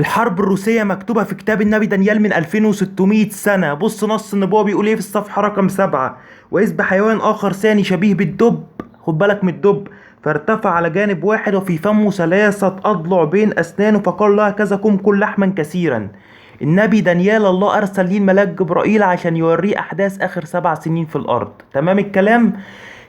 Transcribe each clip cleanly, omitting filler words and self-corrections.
الحرب الروسية مكتوبة في كتاب النبي دانيال من 2600 سنة. بص نص النبوة بيقول ايه في الصفحة رقم 7: وإذ بحيوان آخر ثاني شبيه بالدب، خد بالك من الدب، فارتفع على جانب واحد وفي فمه 3 أضلع بين أسنانه، فقال له هكذا كل لحما كثيرا. النبي دانيال الله أرسل ليه الملاك جبرائيل عشان يوريه أحداث آخر 7 سنين في الأرض. تمام الكلام؟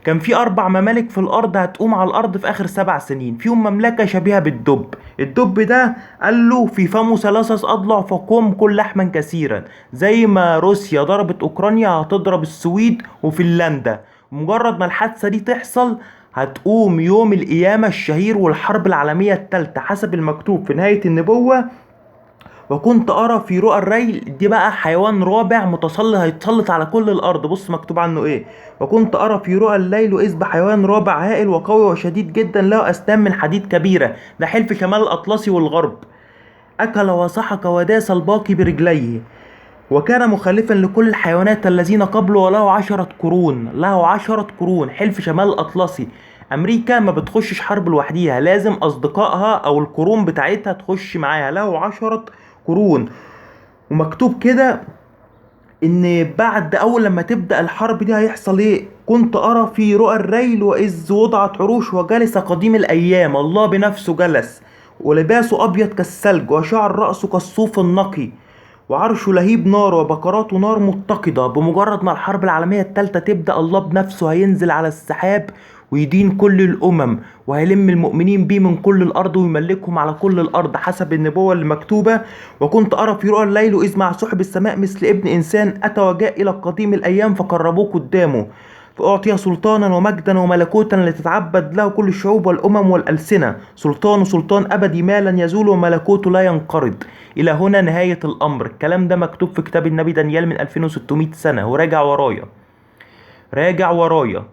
كان في 4 ممالك في الأرض هتقوم على الأرض في آخر 7 سنين، فيهم مملكة شبيهة بالدب. الدب ده قال له في فمه 3 أضلع فقم كل لحما كثيرا. زي ما روسيا ضربت أوكرانيا هتضرب السويد وفنلندا. مجرد ما الحادثة دي تحصل هتقوم يوم القيامة الشهير والحرب العالمية التالتة حسب المكتوب في نهاية النبوة. وكنت أرى في رؤى الريل، دي بقى حيوان رابع متسلط هيتسلط على كل الأرض. بص مكتوب عنه إيه: وكنت أرى في رؤى الليل وإذ بحيوان رابع هائل وقوي وشديد جدا له أسنان من حديد كبيرة. ده حلف شمال الأطلسي والغرب. أكل وسحق وداس الباقي برجليه، وكان مخالفا لكل الحيوانات الذين قبله، وله 10 قرون. له 10 قرون. حلف شمال الأطلسي. أمريكا ما بتخشش حرب لوحديها، لازم أصدقائها أو القرون بتاعتها تخش معاها. له 10 قرون. ومكتوب كده ان بعد اول لما تبدأ الحرب دي هيحصل ايه: كنت ارى في رؤى الريل واذ وضعت عروش وجلس قديم الايام، الله بنفسه جلس، ولباسه ابيض كالثلج وشعر رأسه كالصوف النقي، وعرشه لهيب نار وبقراته نار متقدة. بمجرد ما الحرب العالمية التالتة تبدأ الله بنفسه هينزل على السحاب ويدين كل الأمم، وهيلم المؤمنين بيه من كل الأرض ويملكهم على كل الأرض حسب النبوة اللي مكتوبة. وكنت أرى في رؤى الليل إذ مع سحب السماء مثل ابن إنسان أتى وجاء إلى قديم الأيام فقربوه قدامه، فأعطي سلطانا ومجدا وملكوتا لتتعبد له كل الشعوب والأمم والألسنة. سلطان أبدي ما لن يزول وملكوته لا ينقرض. إلى هنا نهاية الأمر. الكلام ده مكتوب في كتاب النبي دانيال من 2600 سنة. وراجع ورايا، راجع ورايا.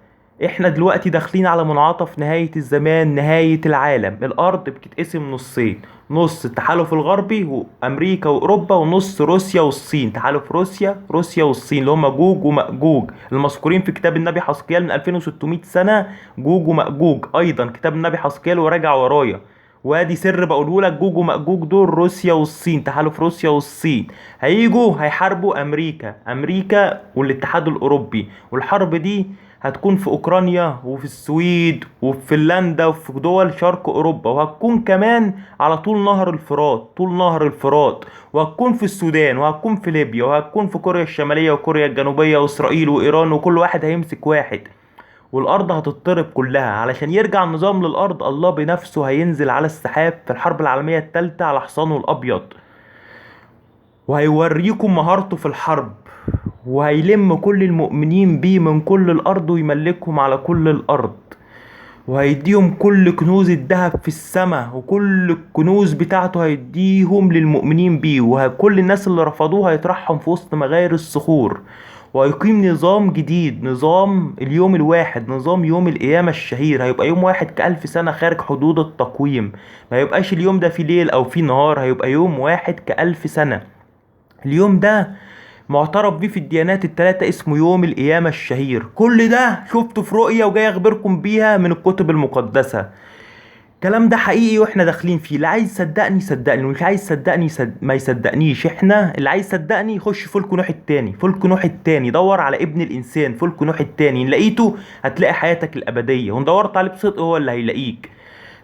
احنا دلوقتي داخلين على منعطف نهاية الزمان، نهاية العالم. الارض بتتقسم نصين: نص التحالف الغربي وامريكا واوروبا، ونص روسيا والصين. تحالف روسيا والصين اللي هم جوج ومأجوج المذكورين في كتاب النبي حسقيال من 2600 سنة. جوج ومأجوج ايضا كتاب النبي حسقيال. وراجع ورايا. وادي سر بقوله لك: جوج ومأجوج دول روسيا والصين، تحالف روسيا والصين. هيجوا هيحاربوا امريكا والاتحاد الاوروبي. والحرب دي هتكون في اوكرانيا وفي السويد وفي فنلندا وفي دول شرق اوروبا، وهتكون كمان على طول نهر الفرات، وهتكون في السودان، وهتكون في ليبيا، وهتكون في كوريا الشمالية وكوريا الجنوبية واسرائيل وايران، وكل واحد هيمسك واحد. والارض هتضطرب كلها. علشان يرجع النظام للارض الله بنفسه هينزل على السحاب في الحرب العالمية التالتة على حصانه الابيض، وهيوريكم مهارته في الحرب، وهيلم كل المؤمنين بيه من كل الارض ويملكهم على كل الارض، وهيديهم كل كنوز الذهب في السماء، وكل الكنوز بتاعته هيديهم للمؤمنين بيه. وكل الناس اللي رفضوه هيطرحهم في وسط مغاير الصخور، وهيقيم نظام جديد، نظام اليوم الواحد، نظام يوم القيامة الشهير. هيبقى يوم واحد ك1000 سنة خارج حدود التقويم. ما يبقاش اليوم ده في ليل او في نهار، هيبقى يوم واحد ك1000 سنة. اليوم ده معترف بيه في الديانات التلاتة، اسمه يوم القيامة الشهير. كل ده شفته في رؤية وجاي اخبركم بيها من الكتب المقدسة. الكلام ده حقيقي واحنا داخلين فيه. اللي عايز يصدقني صدقني، واللي مش عايز يصدقني ما يصدقنيش. احنا اللي عايز يصدقني يخش فلك نوح التاني. فلك نوح التاني دور على ابن الانسان فلك نوح التاني، ان لقيته هتلاقي حياتك الابدية، وان دورت عليه بصدق هو اللي هيلاقيك.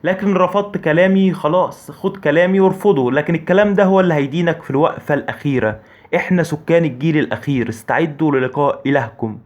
لكن رفضت كلامي، خلاص خد كلامي وارفضه، لكن الكلام ده هو اللي هيدينك في الوقفة الأخيرة. احنا سكان الجيل الأخير، استعدوا للقاء إلهكم.